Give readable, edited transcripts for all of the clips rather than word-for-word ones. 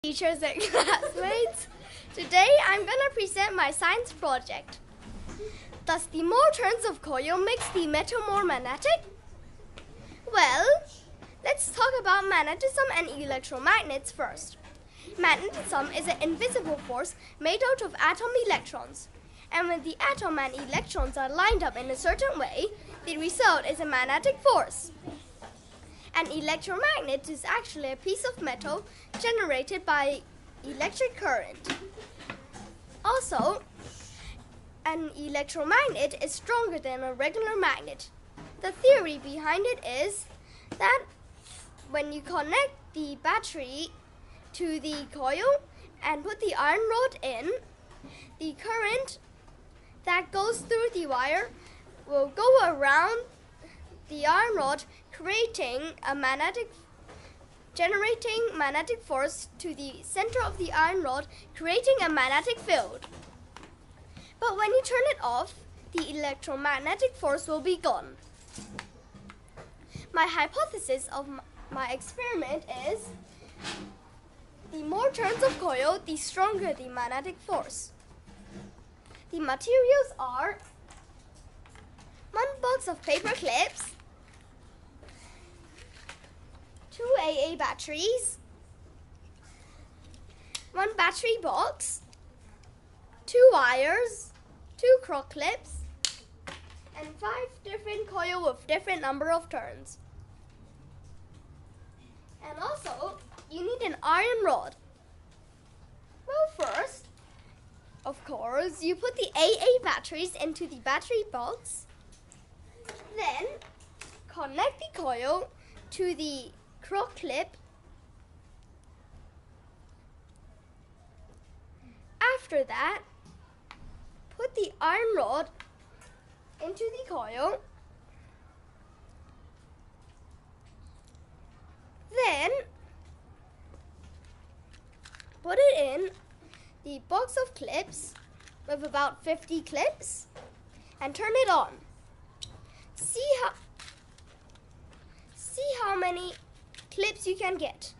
teachers and classmates. Today I'm gonna present my science project. Does the more turns of coil makes the metal more magnetic? Well, let's talk about magnetism and electromagnets first. Magnetism is an invisible force made out of atom electrons. And when the atom and electrons are lined up in a certain way, the result is a magnetic force. An electromagnet is actually a piece of metal generated by electric current. Also, an electromagnet is stronger than a regular magnet. The theory behind it is that when you connect the battery to the coil and put the iron rod in, the current that goes through the wire will go around the iron rod, generating magnetic force to the center of the iron rod, creating a magnetic field. But when you turn it off, the electromagnetic force will be gone. My hypothesis of my experiment is the more turns of coil, the stronger the magnetic force. The materials are 1 box of paper clips, 2 AA batteries, 1 battery box, 2 wires, 2 croc clips, and 5 different coils with different number of turns. And also, you need an iron rod. Well, first, of course, you put the AA batteries into the battery box. Then, connect the coil to the croc clip. After that, put the iron rod into the coil. Then, put it in the box of clips with about 50 clips and turn it on. See how many clips you can get.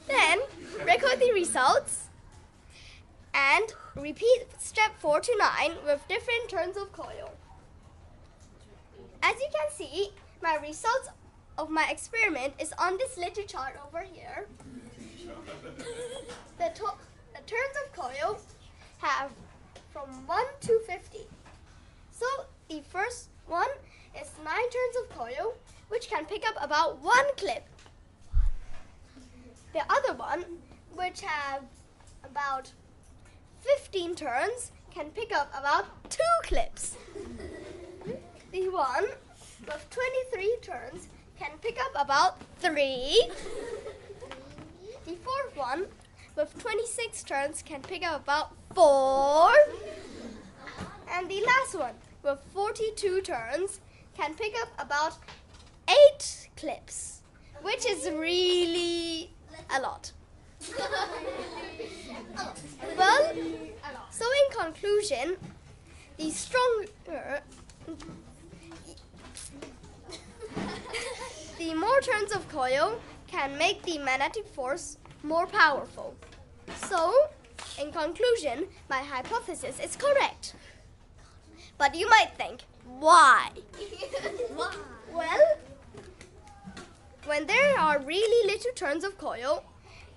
Then record the results and repeat step 4 to 9 with different turns of coil. As you can see, my results of my experiment is on this little chart over here. The turns of coil have from 1 to 50. So the first one is 9 turns of coil, which can pick up about 1 clip. The other one, which have about 15 turns, can pick up about 2 clips. The one with 23 turns can pick up about 3. The fourth one with 26 turns can pick up about 4. And the last one with 42 turns can pick up about 8 clips, which is really a lot. Well, so in conclusion, the more turns of coil can make the magnetic force more powerful. So, in conclusion, my hypothesis is correct. But you might think, why? Why? Well, when there are really little turns of coil,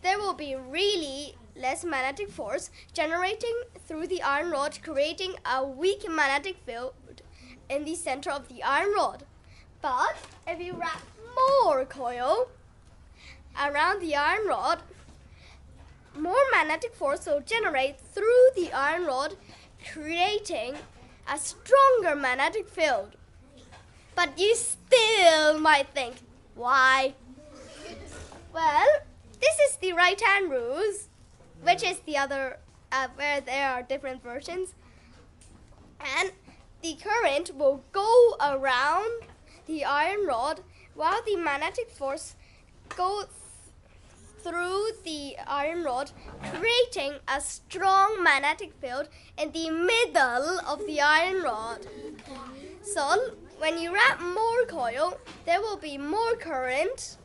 there will be really less magnetic force generating through the iron rod, creating a weak magnetic field in the center of the iron rod. But if you wrap more coil around the iron rod, more magnetic force will generate through the iron rod, creating a stronger magnetic field. But you still might think, why? Well, this is the right-hand rules, which is the other, where there are different versions. And the current will go around the iron rod while the magnetic force goes through the iron rod, creating a strong magnetic field in the middle of the iron rod. So, when you wrap more coil, there will be more current,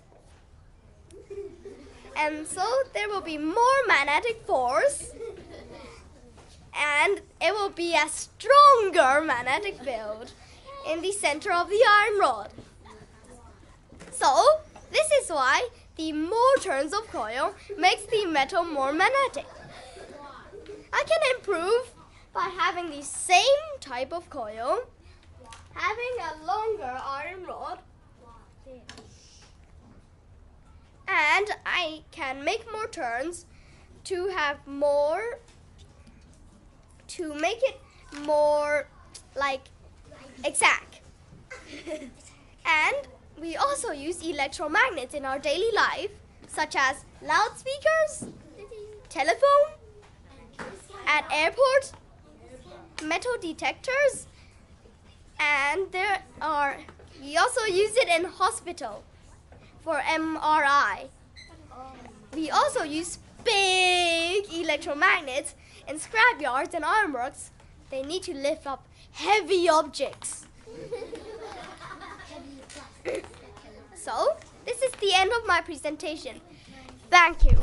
and so there will be more magnetic force, and it will be a stronger magnetic field in the center of the iron rod. So, this is why the more turns of coil makes the metal more magnetic. I can improve by having the same type of coil, having a longer iron rod, and I can make more turns to make it more like exact. And we also use electromagnets in our daily life, such as loudspeakers, telephone, at airports, metal detectors, and we also use it in hospital for MRI. We also use big electromagnets in scrapyards and ironworks. They need to lift up heavy objects. So, this is the end of my presentation. Thank you.